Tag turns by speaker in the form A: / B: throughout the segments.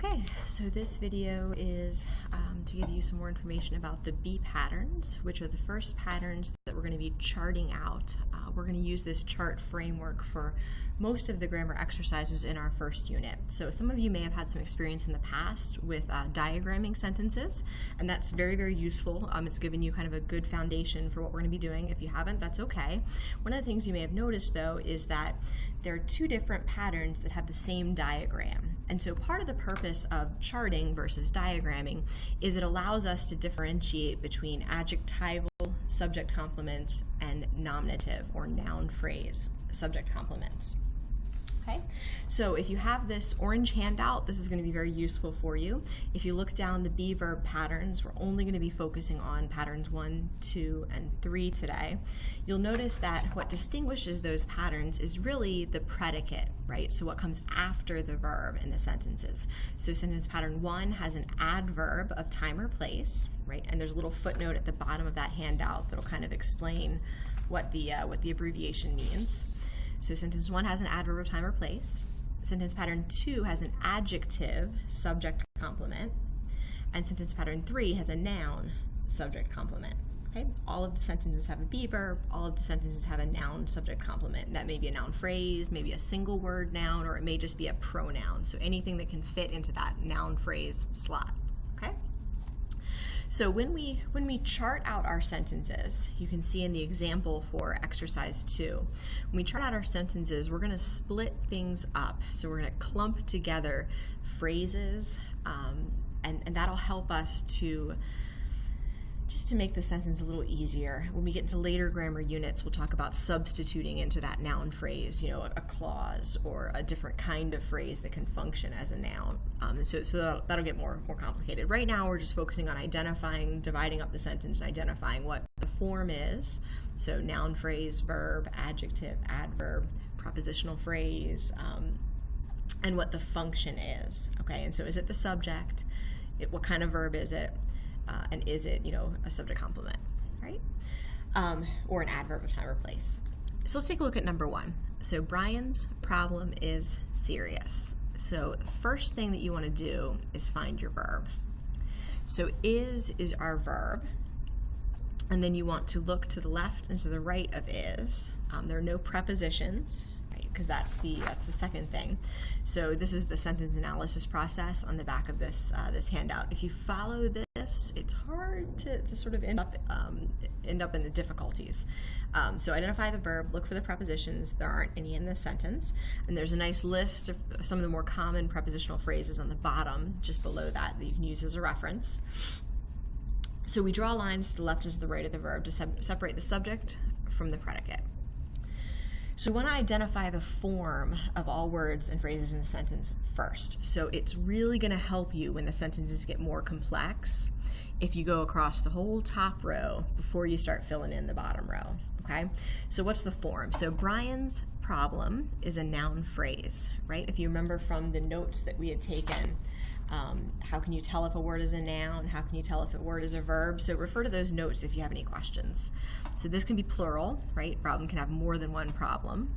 A: Okay, so this video is to give you some more information about the B patterns, which are the first patterns that we're going to be charting out. We're going to use this chart framework for most of the grammar exercises in our first unit. So some of you may have had some experience in the past with diagramming sentences, and that's very, very useful. It's given you kind of a good foundation for what we're going to be doing. If you haven't, that's okay. One of the things you may have noticed, though, is that there are two different patterns that have the same diagram. And so part of the purpose of charting versus diagramming is it allows us to differentiate between adjectival subject complements and nominative or noun phrase subject complements. Okay, so if you have this orange handout, this is going to be very useful for you. If you look down the be verb patterns, we're only going to be focusing on patterns 1, 2, and 3 today. You'll notice that what distinguishes those patterns is really the predicate, right? So what comes after the verb in the sentences. So sentence pattern 1 has an adverb of time or place, right? And there's a little footnote at the bottom of that handout that'll kind of explain what the abbreviation means. So sentence 1 has an adverb of time or place. Sentence pattern 2 has an adjective subject complement. And sentence pattern 3 has a noun subject complement. Okay? All of the sentences have a be verb. All of the sentences have a noun subject complement. That may be a noun phrase, maybe a single word noun, or it may just be a pronoun. So anything that can fit into that noun phrase slot. Okay? So when we chart out our sentences, you can see in the example for exercise 2, when we chart out our sentences, we're going to split things up. So we're going to clump together phrases, and that'll help us to make the sentence a little easier. When we get into later grammar units, we'll talk about substituting into that noun phrase, you know, a clause or a different kind of phrase that can function as a noun. So that'll get more complicated. Right now, we're just focusing on identifying, dividing up the sentence and identifying what the form is. So noun phrase, verb, adjective, adverb, prepositional phrase, and what the function is. Okay, and so is it the subject? What kind of verb is it? And is it, a subject complement, right? Or an adverb of time or place. So let's take a look at number 1. So Brian's problem is serious. So the first thing that you want to do is find your verb. So is our verb, and then you want to look to the left and to the right of is. There are no prepositions, because that's the second thing. So this is the sentence analysis process on the back of this handout. If you follow this, it's hard to sort of end up in the difficulties. So identify the verb, look for the prepositions. There aren't any in this sentence, and there's a nice list of some of the more common prepositional phrases on the bottom, just below that you can use as a reference. So we draw lines to the left and to the right of the verb to separate the subject from the predicate. So we want to identify the form of all words and phrases in the sentence first. So it's really going to help you when the sentences get more complex if you go across the whole top row before you start filling in the bottom row. Okay? So what's the form? So Brian's problem is a noun phrase, right? If you remember from the notes that we had taken, how can you tell if a word is a noun? How can you tell if a word is a verb? So refer to those notes if you have any questions. So this can be plural, right? Problem can have more than one problem.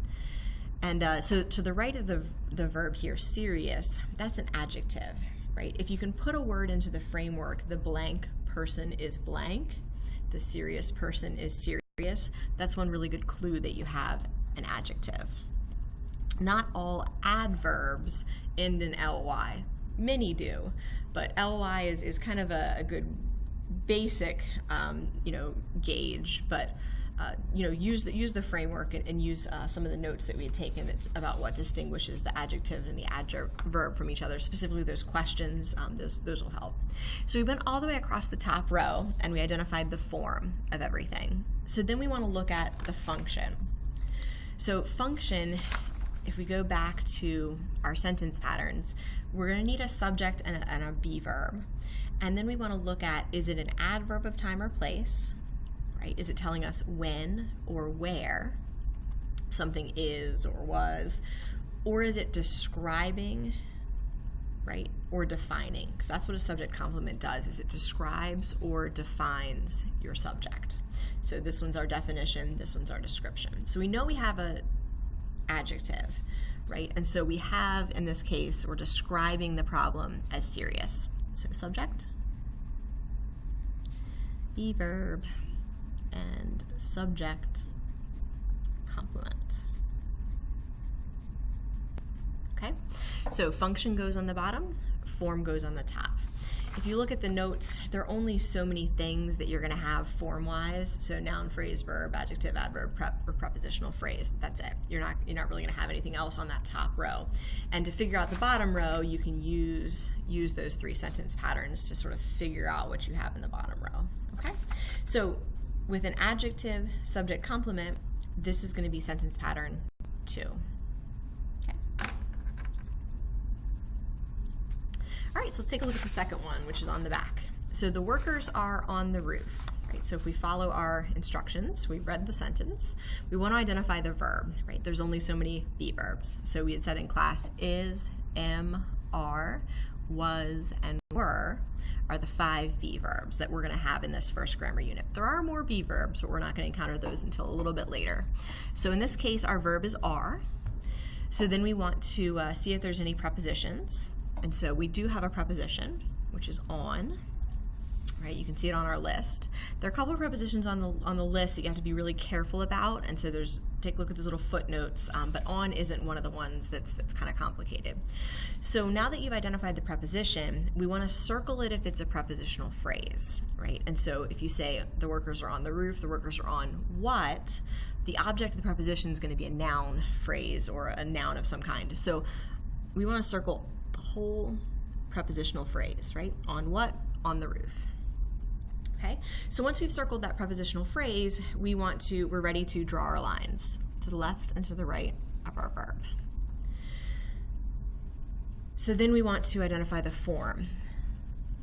A: And so to the right of the verb here, serious, that's an adjective, right? If you can put a word into the framework, the blank person is blank, the serious person is serious, that's one really good clue that you have an adjective. Not all adverbs end in ly. Many do, but ly is kind of a good basic, gauge. But use the framework and use some of the notes that we had taken about what distinguishes the adjective and the adverb from each other. Specifically, those questions. Those will help. So we went all the way across the top row and we identified the form of everything. So then we want to look at the function. So function. If we go back to our sentence patterns, we're going to need a subject and a be verb. And then we want to look at, is it an adverb of time or place, right? Is it telling us when or where something is or was? Or is it describing, right, or defining? Because that's what a subject complement does, is it describes or defines your subject. So this one's our definition, this one's our description. So we know we have a adjective, right? And so we have, in this case, we're describing the problem as serious. So subject, be verb, and subject complement. Okay, so function goes on the bottom, form goes on the top. If you look at the notes, there are only so many things that you're going to have form-wise. So noun, phrase, verb, adjective, adverb, prep, or prepositional phrase. That's it. You're not really going to have anything else on that top row. And to figure out the bottom row, you can use those 3 sentence patterns to sort of figure out what you have in the bottom row. Okay. So with an adjective, subject, complement, this is going to be sentence pattern 2. All right, so let's take a look at the second one, which is on the back. So the workers are on the roof, right? So if we follow our instructions, we read the sentence, we want to identify the verb, right? There's only so many be verbs. So we had said in class, is, am, are, was, and were are the 5 be verbs that we're going to have in this first grammar unit. There are more be verbs, but we're not going to encounter those until a little bit later. So in this case, our verb is are. So then we want to see if there's any prepositions. And so we do have a preposition, which is on, right? You can see it on our list. There are a couple of prepositions on the list that you have to be really careful about, and so take a look at those little footnotes, but on isn't one of the ones that's kind of complicated. So now that you've identified the preposition, we want to circle it if it's a prepositional phrase, right? And so if you say the workers are on the roof, the workers are on what, the object of the preposition is going to be a noun phrase or a noun of some kind. So we want to circle whole prepositional phrase, right? On what? On the roof. Okay, so once we've circled that prepositional phrase, we're ready to draw our lines to the left and to the right of our verb. So then we want to identify the form.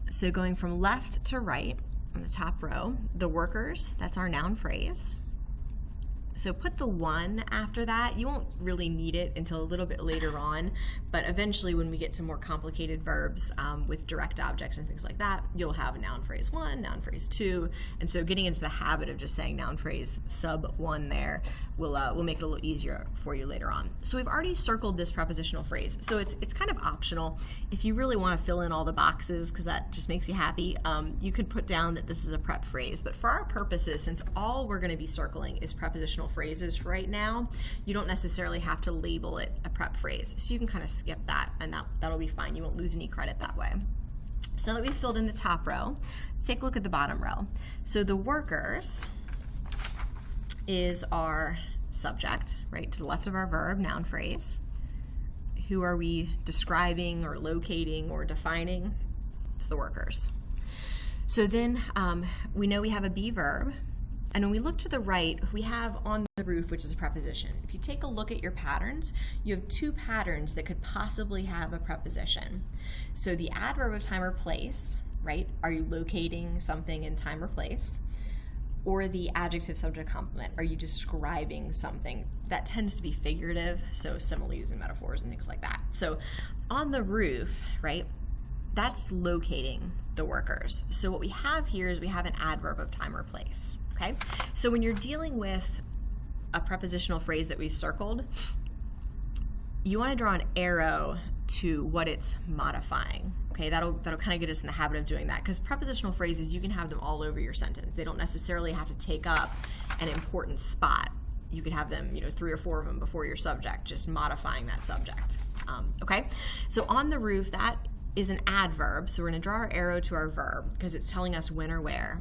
A: So going from left to right on the top row, the workers, that's our noun phrase. So put the one after that. You won't really need it until a little bit later on, but eventually when we get to more complicated verbs with direct objects and things like that, you'll have noun phrase 1, noun phrase 2, and so getting into the habit of just saying noun phrase sub 1 there will make it a little easier for you later on. So we've already circled this prepositional phrase, so it's kind of optional. If you really want to fill in all the boxes because that just makes you happy, you could put down that this is a prep phrase, but for our purposes, since all we're going to be circling is prepositional phrases for right now, you don't necessarily have to label it a prep phrase. So you can kind of skip that, and that'll be fine. You won't lose any credit that way. So now that we've filled in the top row, let's take a look at the bottom row. So the workers is our subject, right, to the left of our verb, noun phrase. Who are we describing or locating or defining? It's the workers. So then we know we have a be verb. And when we look to the right, we have on the roof, which is a preposition. If you take a look at your patterns, you have 2 patterns that could possibly have a preposition. So the adverb of time or place, right? Are you locating something in time or place? Or the adjective subject complement, are you describing something? That tends to be figurative, so similes and metaphors and things like that. So on the roof, right, that's locating the workers. So what we have here is we have an adverb of time or place. Okay, so when you're dealing with a prepositional phrase that we've circled, you want to draw an arrow to what it's modifying. Okay, that'll kind of get us in the habit of doing that, because prepositional phrases, you can have them all over your sentence. They don't necessarily have to take up an important spot. You could have them, 3 or 4 of them before your subject, just modifying that subject. Okay, so on the roof, that is an adverb, so we're going to draw our arrow to our verb because it's telling us when or where.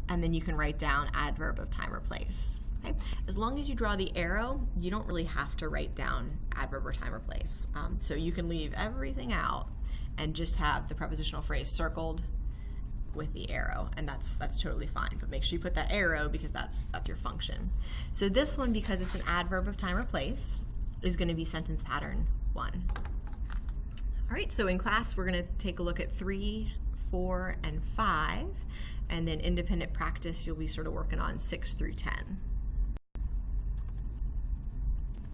A: And then you can write down adverb of time or place. Okay? As long as you draw the arrow, you don't really have to write down adverb or time or place. So you can leave everything out and just have the prepositional phrase circled with the arrow, and that's totally fine. But make sure you put that arrow because that's your function. So this one, because it's an adverb of time or place, is going to be sentence pattern 1. All right, so in class, we're going to take a look at 3, 4, and 5. And then independent practice, you'll be sort of working on 6 through 10.